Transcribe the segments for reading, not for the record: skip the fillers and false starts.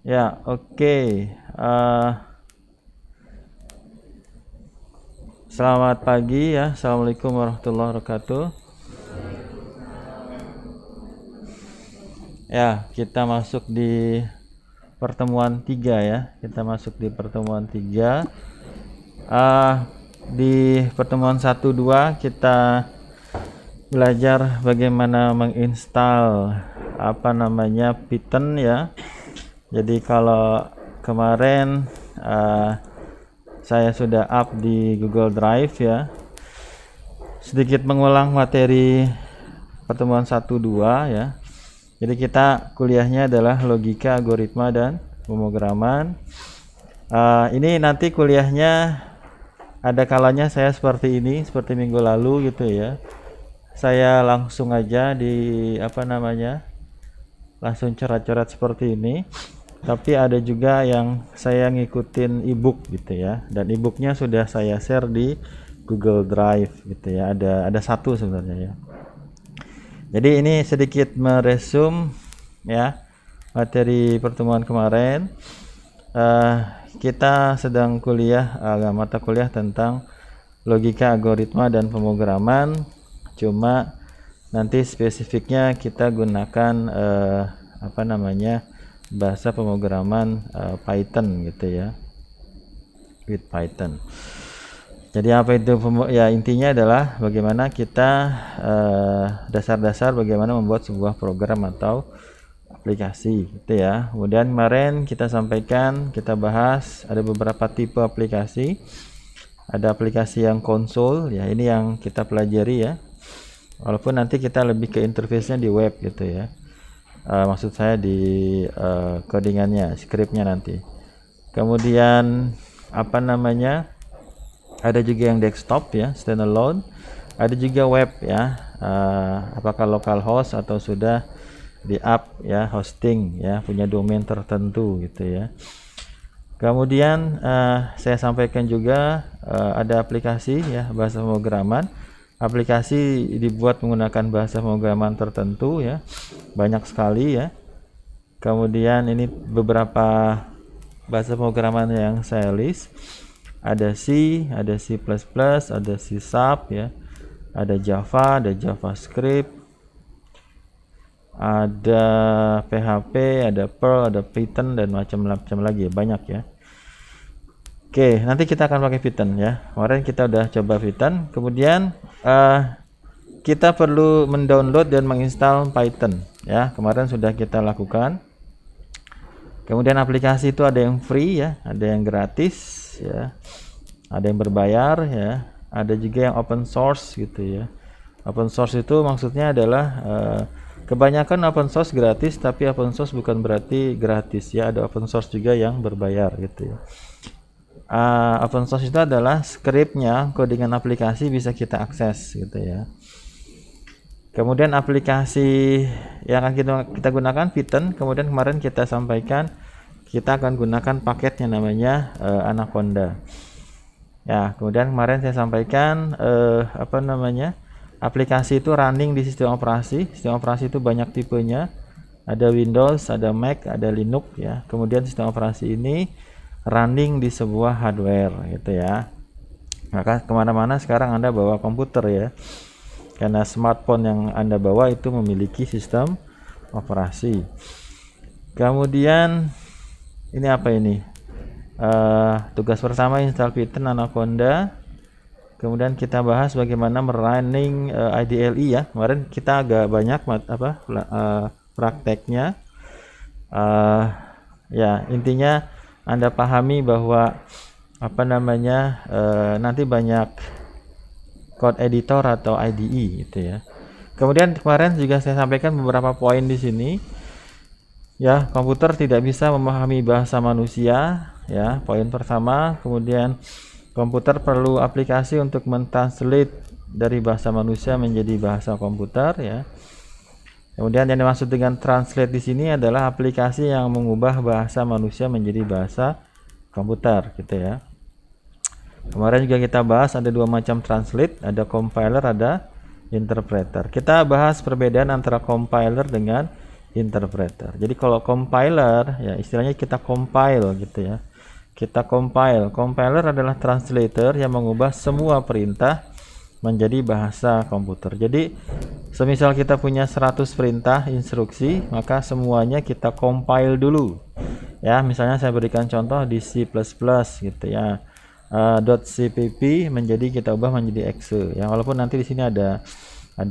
Ya, oke. Selamat pagi ya. Assalamualaikum warahmatullahi wabarakatuh. Ya, kita masuk di pertemuan 3 ya. Kita masuk di pertemuan 3. Di pertemuan 1-2 kita belajar bagaimana menginstal Python ya. Jadi kalau kemarin saya sudah up di Google Drive ya. Sedikit mengulang materi pertemuan 1-2 ya. Jadi kita kuliahnya adalah logika, algoritma, dan pemrograman. Ini nanti kuliahnya ada kalanya saya seperti ini, seperti minggu lalu gitu ya. Saya langsung aja langsung coret-coret seperti ini. Tapi ada juga yang saya ngikutin ebook gitu ya. Dan ebooknya sudah saya share di Google Drive gitu ya. Ada satu sebenarnya ya. Jadi ini sedikit meresum ya materi pertemuan kemarin. Kita sedang kuliah mata kuliah tentang logika, algoritma, dan pemrograman. Cuma nanti spesifiknya kita gunakan bahasa pemrograman Python gitu ya, with Python. Jadi apa itu ya, intinya adalah bagaimana kita dasar-dasar bagaimana membuat sebuah program atau aplikasi gitu ya. Kemudian kemarin kita sampaikan, kita bahas ada beberapa tipe aplikasi. Ada aplikasi yang konsol ya, ini yang kita pelajari ya. Walaupun nanti kita lebih ke interface-nya di web gitu ya. Maksud saya di codingannya, scriptnya nanti. Kemudian ada juga yang desktop ya, standalone. Ada juga web ya, apakah localhost atau sudah di up ya, hosting ya, punya domain tertentu gitu ya. Kemudian saya sampaikan juga ada aplikasi ya, bahasa pemrograman. Aplikasi dibuat menggunakan bahasa pemrograman tertentu ya, banyak sekali ya. Kemudian ini beberapa bahasa pemrograman yang saya list. Ada C, ada C++, ada C#, ya, ada Java, ada JavaScript, ada PHP, ada Perl, ada Python, dan macam-macam lagi, banyak ya. Oke, nanti kita akan pakai Python ya. Kemarin kita udah coba Python, kemudian kita perlu mendownload dan menginstal Python ya. Kemarin sudah kita lakukan. Kemudian aplikasi itu ada yang free ya, ada yang gratis ya, ada yang berbayar ya, ada juga yang open source gitu ya. Open source itu maksudnya adalah kebanyakan open source gratis, tapi open source bukan berarti gratis ya, ada open source juga yang berbayar gitu ya. Open source itu adalah scriptnya, codingan aplikasi bisa kita akses gitu ya. Kemudian aplikasi yang akan kita gunakan Python. Kemudian kemarin kita sampaikan kita akan gunakan paket yang namanya Anaconda. Ya, kemudian kemarin saya sampaikan aplikasi itu running di sistem operasi. Sistem operasi itu banyak tipenya. Ada Windows, ada Mac, ada Linux ya. Kemudian sistem operasi ini running di sebuah hardware gitu ya. Maka kemana-mana sekarang Anda bawa komputer ya. Karena smartphone yang Anda bawa itu memiliki sistem operasi. Kemudian ini apa ini? Tugas pertama install Python Anaconda. Kemudian kita bahas bagaimana merunning IDLE ya. Kemarin kita agak banyak prakteknya. Ya, intinya Anda pahami bahwa nanti banyak code editor atau IDE gitu ya. Kemudian kemarin juga saya sampaikan beberapa poin di sini. Ya, komputer tidak bisa memahami bahasa manusia ya, poin pertama. Kemudian komputer perlu aplikasi untuk mentranslate dari bahasa manusia menjadi bahasa komputer ya. Kemudian yang dimaksud dengan translate di sini adalah aplikasi yang mengubah bahasa manusia menjadi bahasa komputer gitu ya. Kemarin juga kita bahas ada dua macam translate, ada compiler, ada interpreter. Kita bahas perbedaan antara compiler dengan interpreter. Jadi kalau compiler ya istilahnya kita compile gitu ya. Kita compile. Compiler adalah translator yang mengubah semua perintah menjadi bahasa komputer. Jadi semisal kita punya 100 perintah instruksi, maka semuanya kita compile dulu. Ya, misalnya saya berikan contoh di C++ gitu ya. .cpp menjadi kita ubah menjadi exe ya, walaupun nanti di sini ada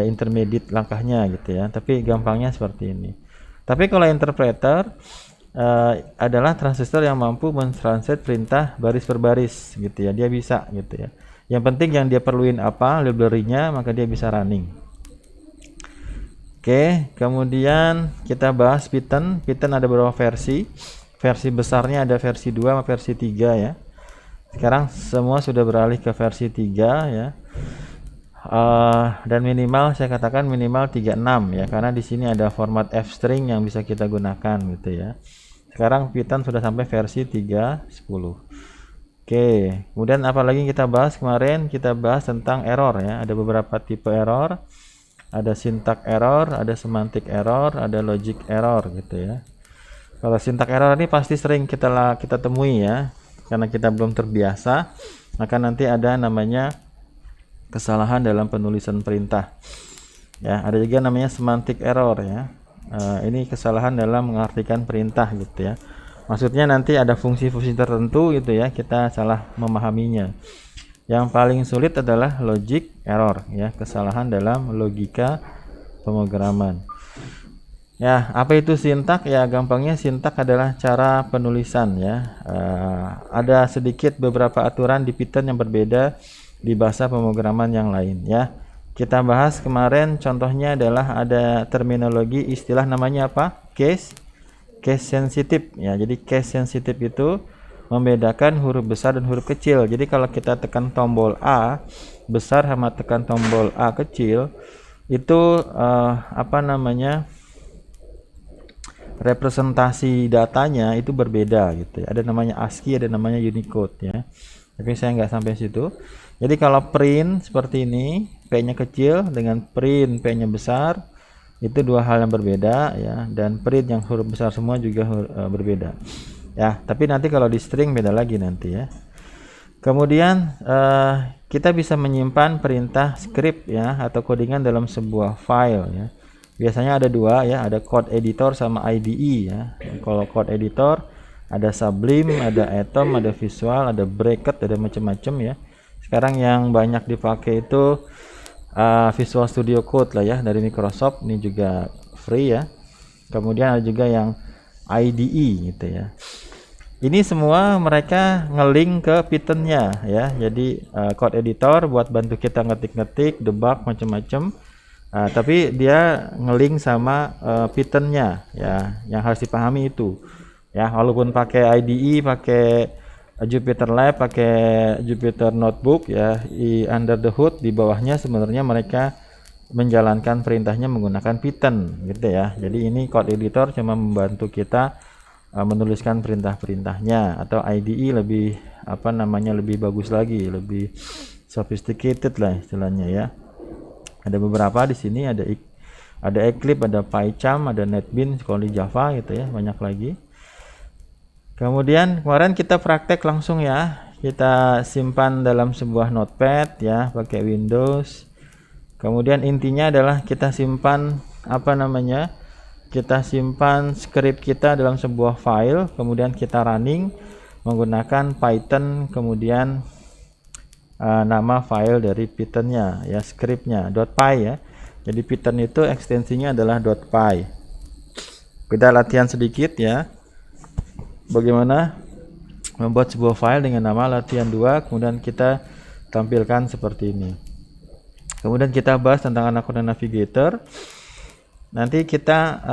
intermediate langkahnya gitu ya, tapi gampangnya seperti ini. Tapi kalau interpreter adalah transistor yang mampu mentranslate perintah baris per baris gitu ya, dia bisa gitu ya. Yang penting yang dia perluin apa library-nya, maka dia bisa running. Oke, kemudian kita bahas Python. Python ada beberapa versi. Versi besarnya ada versi 2 sama versi 3 ya. Sekarang semua sudah beralih ke versi 3 ya. Dan minimal saya katakan minimal 36 ya, karena di sini ada format f-string yang bisa kita gunakan gitu ya. Sekarang Python sudah sampai versi 3.10. Oke, kemudian apalagi kita bahas kemarin, kita bahas tentang error ya. Ada beberapa tipe error. Ada syntax error, ada semantic error, ada logic error gitu ya. Kalau syntax error ini pasti sering kita temui ya, karena kita belum terbiasa, maka nanti ada namanya kesalahan dalam penulisan perintah ya. Ada juga namanya semantic error ya. Ini kesalahan dalam mengartikan perintah gitu ya, maksudnya nanti ada fungsi-fungsi tertentu gitu ya, kita salah memahaminya. Yang paling sulit adalah logic error ya, kesalahan dalam logika pemrograman. Ya, apa itu sintak? Ya, gampangnya sintak adalah cara penulisan ya. Ada sedikit beberapa aturan di Python yang berbeda di bahasa pemrograman yang lain ya. Kita bahas kemarin contohnya adalah ada terminologi istilah namanya apa? Case sensitive ya. Jadi case sensitive itu membedakan huruf besar dan huruf kecil. Jadi kalau kita tekan tombol A besar sama tekan tombol A kecil itu representasi datanya itu berbeda gitu ya. Ada namanya ASCII, ada namanya Unicode ya. Tapi saya nggak sampai situ. Jadi kalau print seperti ini, P-nya kecil dengan print P-nya besar, itu dua hal yang berbeda ya. Dan print yang huruf besar semua juga berbeda. Ya, tapi nanti kalau di string beda lagi nanti ya. Kemudian kita bisa menyimpan perintah script ya atau codingan dalam sebuah file ya. Biasanya ada dua ya, ada code editor sama IDE ya. Kalau code editor ada Sublime, ada Atom, ada Visual, ada Bracket, ada macam-macam ya. Sekarang yang banyak dipakai itu Visual Studio Code lah ya dari Microsoft, ini juga free ya. Kemudian ada juga yang IDE gitu ya. Ini semua mereka ngelink ke Python-nya ya. Jadi code editor buat bantu kita ngetik-ngetik, debug macam-macam. Tapi dia ngelink sama Python-nya ya, yang harus dipahami itu ya. Walaupun pakai IDE, pakai Jupyter Lab, pakai Jupyter Notebook ya, under the hood di bawahnya sebenarnya mereka menjalankan perintahnya menggunakan Python gitu ya. Jadi ini code editor cuma membantu kita menuliskan perintah-perintahnya, atau IDE lebih lebih bagus lagi, lebih sophisticated lah istilahnya ya. Ada beberapa di sini, ada Eclipse, ada PyCharm, ada NetBeans kalau di Java gitu ya, banyak lagi. Kemudian kemarin kita praktek langsung ya, kita simpan dalam sebuah notepad ya, pakai Windows. Kemudian intinya adalah kita simpan kita simpan script kita dalam sebuah file, kemudian kita running menggunakan Python, kemudian nama file dari Python-nya ya, scriptnya .py ya. Jadi Python itu ekstensinya adalah .py. Kita latihan sedikit ya, bagaimana membuat sebuah file dengan nama latihan 2, kemudian kita tampilkan seperti ini. Kemudian kita bahas tentang Anaconda Navigator. Nanti kita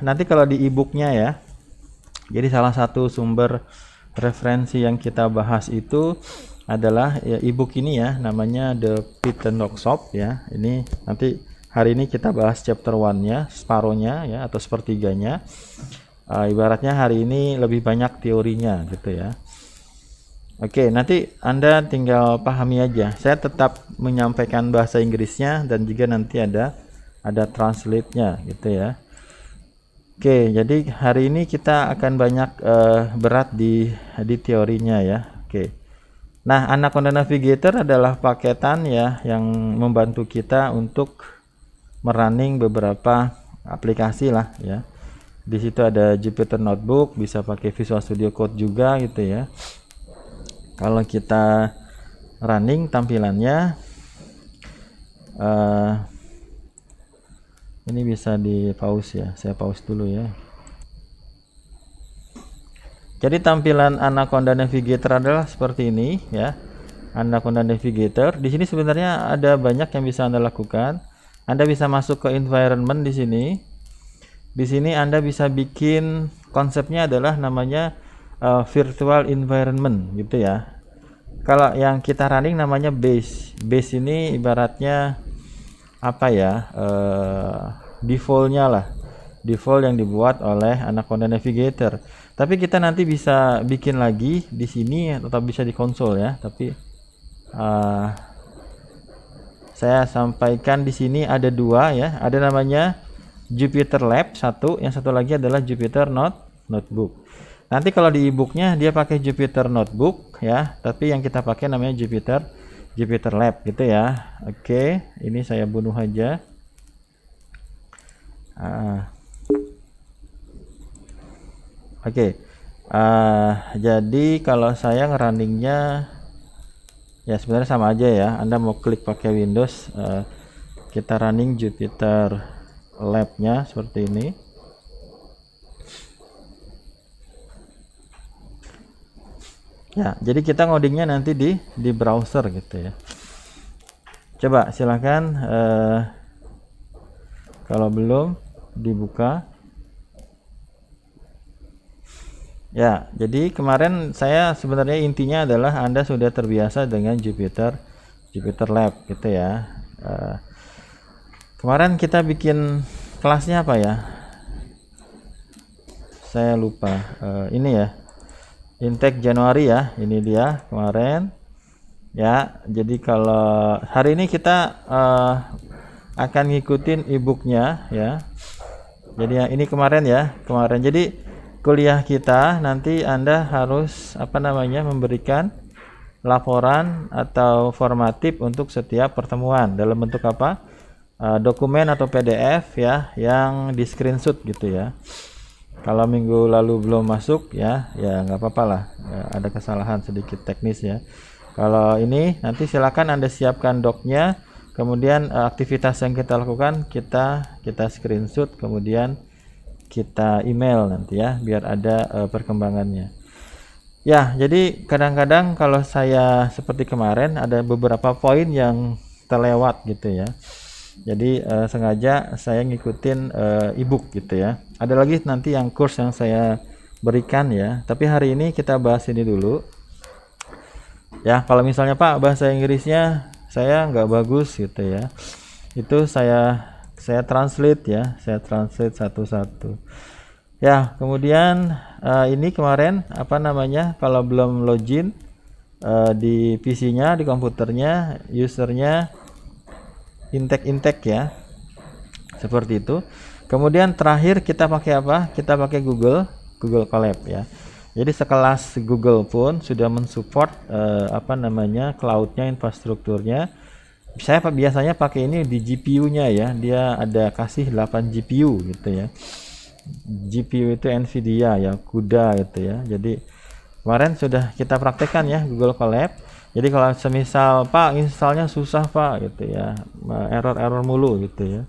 nanti kalau di e-booknya ya, jadi salah satu sumber referensi yang kita bahas itu adalah ya, e-book ini ya, namanya The Python Workshop ya. Ini nanti hari ini kita bahas chapter 1-nya, separohnya ya, atau sepertiganya. Ibaratnya hari ini lebih banyak teorinya gitu ya. Oke, nanti Anda tinggal pahami aja. Saya tetap menyampaikan bahasa Inggrisnya dan juga nanti ada translate-nya gitu ya. Oke, jadi hari ini kita akan banyak berat di teorinya ya. Oke. Nah, Anaconda Navigator adalah paketan ya yang membantu kita untuk merunning beberapa aplikasi lah ya. Di situ ada Jupyter Notebook, bisa pakai Visual Studio Code juga gitu ya. Kalau kita running tampilannya ini bisa di pause ya, saya pause dulu ya. Jadi tampilan Anaconda Navigator adalah seperti ini ya. Anaconda Navigator di sini sebenarnya ada banyak yang bisa Anda lakukan. Anda bisa masuk ke environment di sini. Di sini Anda bisa bikin, konsepnya adalah namanya virtual environment gitu ya. Kalau yang kita running namanya base. Base ini ibaratnya apa ya, defaultnya lah, default yang dibuat oleh Anaconda Navigator. Tapi kita nanti bisa bikin lagi di sini atau bisa di konsol ya. Tapi saya sampaikan di sini ada dua ya, ada namanya Jupyter Lab satu, yang satu lagi adalah Jupyter Notebook. Nanti kalau di e-booknya dia pakai Jupyter Notebook ya, tapi yang kita pakai namanya Jupyter Lab gitu ya. Oke, ini saya bunuh aja. Oke, jadi kalau saya ngerunningnya ya sebenarnya sama aja ya. Anda mau klik pakai Windows, kita running Jupyter Lab-nya seperti ini. Ya, jadi kita ngodingnya nanti di browser gitu ya. Coba silahkan kalau belum dibuka. Ya, jadi kemarin saya sebenarnya intinya adalah Anda sudah terbiasa dengan Jupyter Lab gitu ya. Kemarin kita bikin kelasnya apa ya? Saya lupa. Ini ya. Intake Januari ya, ini dia kemarin ya. Jadi kalau hari ini kita akan ngikutin e-booknya ya. Jadi yang ini kemarin ya, kemarin. Jadi kuliah kita nanti Anda harus memberikan laporan atau formatif untuk setiap pertemuan dalam bentuk apa? Dokumen atau PDF ya, yang di screenshot gitu ya. Kalau minggu lalu belum masuk ya nggak apa-apa lah, ya, ada kesalahan sedikit teknis ya. Kalau ini nanti silakan Anda siapkan doknya, kemudian aktivitas yang kita lakukan kita screenshot, kemudian kita email nanti ya, biar ada perkembangannya. Ya, jadi kadang-kadang kalau saya seperti kemarin ada beberapa poin yang terlewat gitu ya. Jadi sengaja saya ngikutin e-book gitu ya. Ada lagi nanti yang course yang saya berikan ya. Tapi hari ini kita bahas ini dulu. Ya, kalau misalnya Pak bahasa Inggrisnya saya nggak bagus gitu ya. Itu saya translate ya. Saya translate satu-satu. Ya, kemudian ini kemarin kalau belum login di PC-nya, di komputernya, usernya intake ya, seperti itu. Kemudian terakhir kita pakai apa? Kita pakai Google Colab ya. Jadi sekelas Google pun sudah mensupport cloud-nya, infrastrukturnya. Saya biasanya pakai ini di GPU-nya ya. Dia ada kasih 8 GPU gitu ya. GPU itu Nvidia ya, CUDA gitu ya. Jadi kemarin sudah kita praktekkan ya Google Colab. Jadi kalau semisal Pak installnya susah Pak gitu ya, error mulu gitu ya.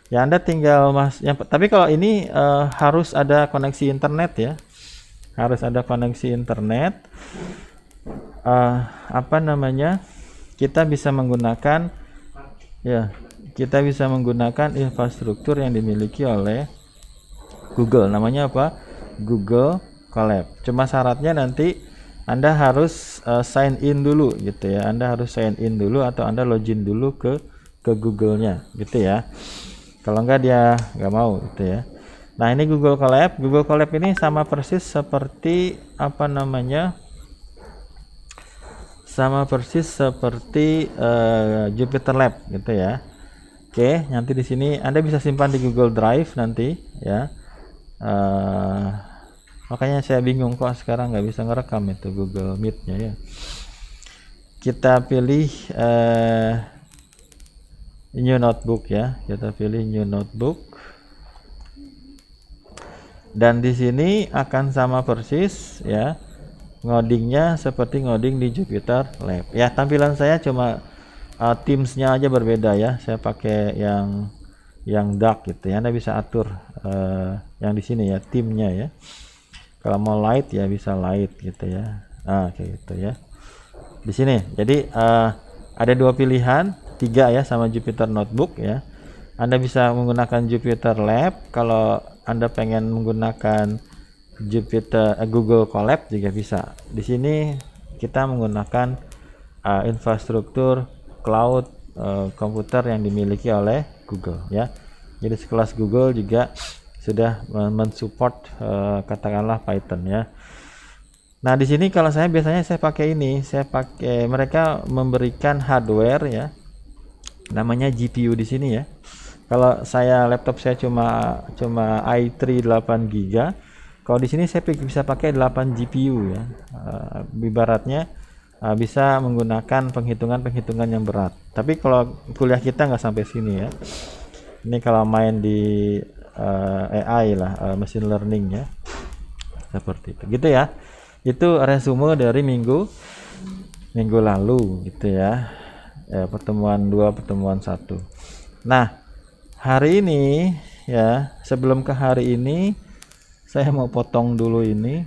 Ya Anda tinggal tapi kalau ini harus ada koneksi internet ya. Harus ada koneksi internet. Kita bisa menggunakan infrastruktur yang dimiliki oleh Google. Namanya apa? Google Colab. Cuma syaratnya nanti Anda harus sign in dulu gitu ya. Anda harus sign in dulu atau Anda login dulu ke Google-nya gitu ya. Kalau enggak dia nggak mau gitu ya. Nah, ini Google Colab. Google Colab ini sama persis seperti Jupyter Lab gitu ya. Oke, nanti di sini Anda bisa simpan di Google Drive nanti ya. Eh, makanya saya bingung kok sekarang nggak bisa ngerekam itu Google Meet-nya ya. Kita pilih new notebook ya, kita pilih new notebook, dan di sini akan sama persis ya, ngodingnya seperti ngoding di Jupyter Lab ya. Tampilan saya cuma Teams-nya aja berbeda ya, saya pakai yang dark gitu ya. Anda bisa atur yang di sini ya, timnya ya. Kalau mau light ya bisa light gitu ya, kayak gitu ya di sini. Jadi ada dua pilihan, tiga ya, sama Jupyter Notebook ya. Anda bisa menggunakan Jupyter Lab. Kalau Anda pengen menggunakan Jupyter Google Colab juga bisa. Di sini kita menggunakan infrastruktur cloud komputer yang dimiliki oleh Google ya. Jadi sekelas Google juga sudah mensupport katakanlah Python ya. Nah, di sini kalau saya biasanya saya pakai ini, mereka memberikan hardware ya, namanya GPU di sini ya. Kalau laptop saya cuma i3 8 GB. Kalau di sini saya bisa pakai 8 GPU ya. Ibaratnya bisa menggunakan penghitungan yang berat. Tapi kalau kuliah kita nggak sampai sini ya. Ini kalau main di AI lah, machine learning ya. Seperti itu. Gitu ya. Itu resume dari minggu lalu gitu ya. Pertemuan 2, pertemuan 1. Nah, hari ini ya, sebelum ke hari ini saya mau potong dulu ini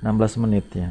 16 menit ya.